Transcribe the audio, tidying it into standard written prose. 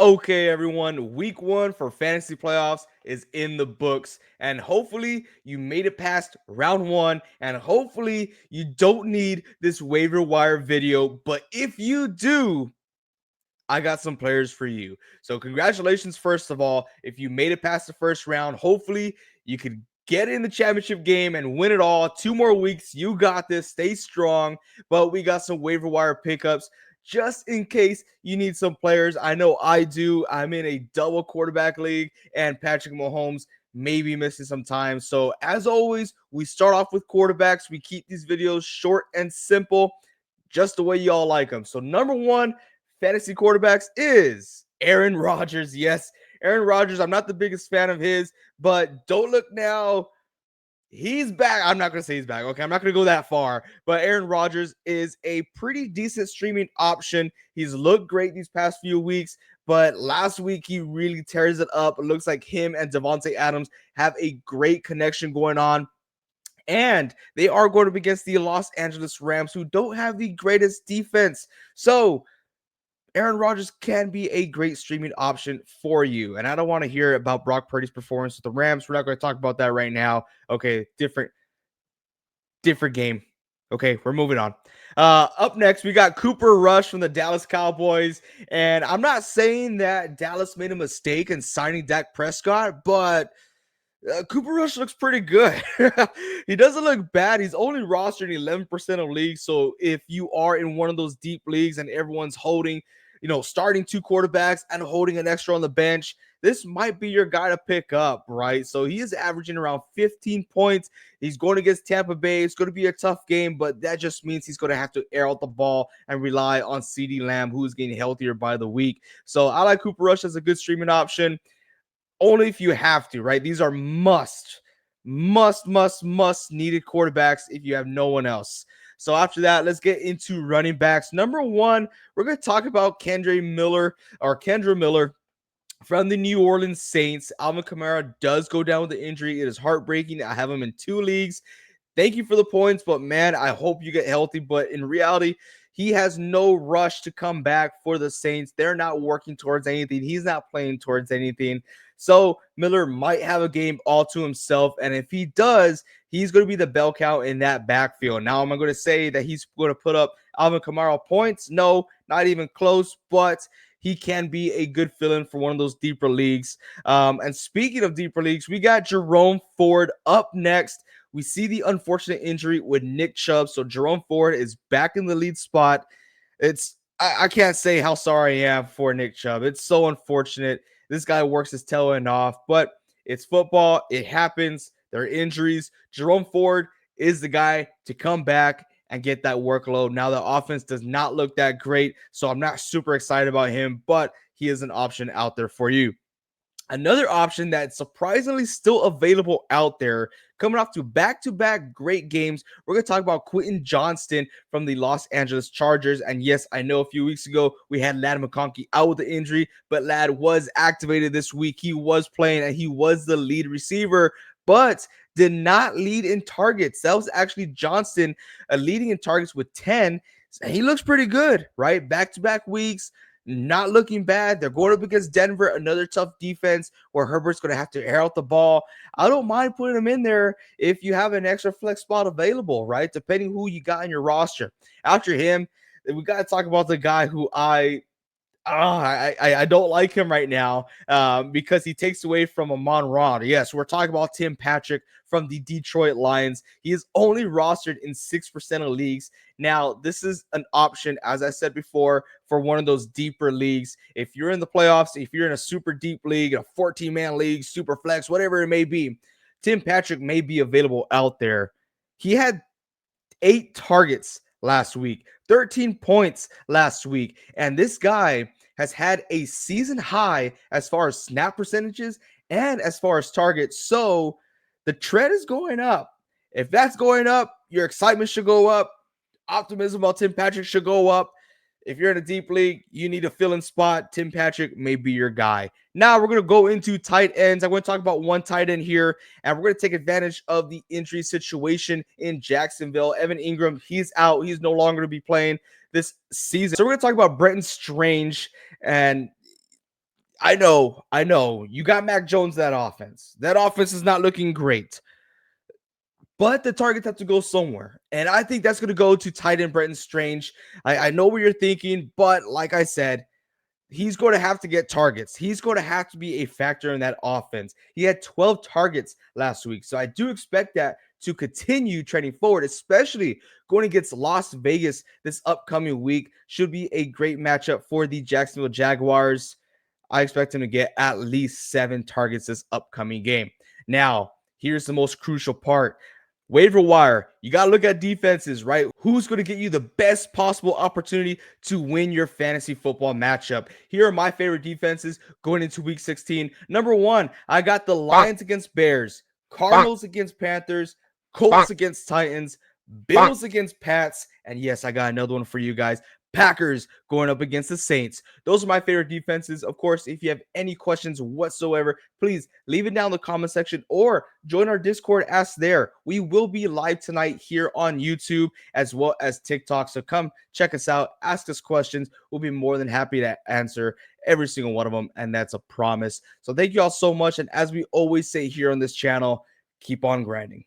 Okay, everyone, week one for fantasy playoffs is in the books, and hopefully you made it past round one, and hopefully you don't need this waiver wire video. But if you do, I got some players for you. So, congratulations, first of all, if you made it past the first round. Hopefully, you could get in the championship game and win it all. 2 more weeks. You got this. Stay strong. But we got some waiver wire pickups just in case you need some players. I know I do. I'm in a double quarterback league, and Patrick Mahomes may be missing some time. So, as always, we start off with quarterbacks. We keep these videos short and simple, just the way y'all like them. So, number one fantasy quarterbacks is Aaron Rodgers. Yes, Aaron Rodgers. I'm not the biggest fan of his, but don't look now. He's back. I'm not going to say he's back. Okay. I'm not going to go that far, but Aaron Rodgers is a pretty decent streaming option. He's looked great these past few weeks, but last week he really tears it up. It looks like him and Devontae Adams have a great connection going on. And they are going up against the Los Angeles Rams, who don't have the greatest defense. So Aaron Rodgers can be a great streaming option for you. And I don't want to hear about Brock Purdy's performance with the Rams. We're not going to talk about that right now. Okay, different game. Okay, we're moving on. Up next, we got Cooper Rush from the Dallas Cowboys. And I'm not saying that Dallas made a mistake in signing Dak Prescott, but Cooper Rush looks pretty good. He doesn't look bad. He's only rostered in 11% of leagues. So if you are in one of those deep leagues and everyone's holding, starting two quarterbacks and holding an extra on the bench, this might be your guy to pick up, right? So he is averaging around 15 points. He's going against Tampa Bay. It's going to be a tough game, but that just means he's going to have to air out the ball and rely on CeeDee Lamb, who's getting healthier by the week. So I like Cooper Rush as a good streaming option. Only if you have to, right? These are must needed quarterbacks if you have no one else. So after that, let's get into running backs. Number one, we're going to talk about Kendra Miller from the New Orleans Saints. Alvin Kamara does go down with the injury. It is heartbreaking. I have him in 2 leagues. Thank you for the points, but man, I hope you get healthy. But in reality, he has no rush to come back for the Saints. They're not working towards anything. He's not playing towards anything. So Miller might have a game all to himself. And if he does, he's going to be the bell cow in that backfield. Now, am I going to say that he's going to put up Alvin Kamara points? No, not even close. But he can be a good fill-in for one of those deeper leagues. And speaking of deeper leagues, we got Jerome Ford up next. We see the unfortunate injury with Nick Chubb. So Jerome Ford is back in the lead spot. I can't say how sorry I am for Nick Chubb. It's so unfortunate. This guy works his tail end off, but it's football. It happens. There are injuries. Jerome Ford is the guy to come back and get that workload. Now the offense does not look that great, so I'm not super excited about him, but he is an option out there for you. Another option that's surprisingly still available out there, coming off to back-to-back great games, we're going to talk about Quentin Johnston from the Los Angeles Chargers. And yes, I know a few weeks ago we had Ladd McConkey out with the injury, but Ladd was activated this week. He was playing and he was the lead receiver, but did not lead in targets. That was actually Johnston leading in targets with 10. He looks pretty good, right? Back-to-back weeks. Not looking bad. They're going up against Denver, another tough defense where Herbert's going to have to air out the ball. I don't mind putting him in there if you have an extra flex spot available, right? Depending who you got in your roster. After him, we got to talk about the guy who I don't like him right now because he takes away from Amon Ra. Yes, we're talking about Tim Patrick from the Detroit Lions. He is only rostered in 6% of leagues. Now, this is an option, as I said before, for one of those deeper leagues. If you're in the playoffs, if you're in a super deep league, a 14-man league, super flex, whatever it may be, Tim Patrick may be available out there. He had 8 targets last week, 13 points last week, and this guy has had a season high as far as snap percentages and as far as targets. So the trend is going up. If that's going up, your excitement should go up. Optimism about Tim Patrick should go up. If you're in a deep league, you need a fill-in spot. Tim Patrick may be your guy. Now we're going to go into tight ends. I'm going to talk about one tight end here, and we're going to take advantage of the injury situation in Jacksonville. Evan Ingram, he's out. He's no longer to be playing this season. So we're going to talk about Brenton Strange, and I know. You got Mac Jones, that offense. That offense is not looking great. But the targets have to go somewhere. And I think that's going to go to tight end Brenton Strange. I know what you're thinking, but like I said, he's going to have to get targets. He's going to have to be a factor in that offense. He had 12 targets last week. So I do expect that to continue trending forward, especially going against Las Vegas this upcoming week. Should be a great matchup for the Jacksonville Jaguars. I expect him to get at least 7 targets this upcoming game. Now, here's the most crucial part. Waiver wire, you got to look at defenses, right? Who's going to get you the best possible opportunity to win your fantasy football matchup? Here are my favorite defenses going into week 16. Number 1, I got the Lions against Bears, Cardinals against Panthers, Colts against Titans, Bills against Pats, and yes, I got another one for you guys. Packers going up against the Saints. Those are my favorite defenses. Of course, if you have any questions whatsoever, please leave it down in the comment section or join our Discord. Ask there. We will be live tonight here on YouTube as well as TikTok. So come check us out. Ask us questions. We'll be more than happy to answer every single one of them. And that's a promise. So thank you all so much. And as we always say here on this channel, keep on grinding.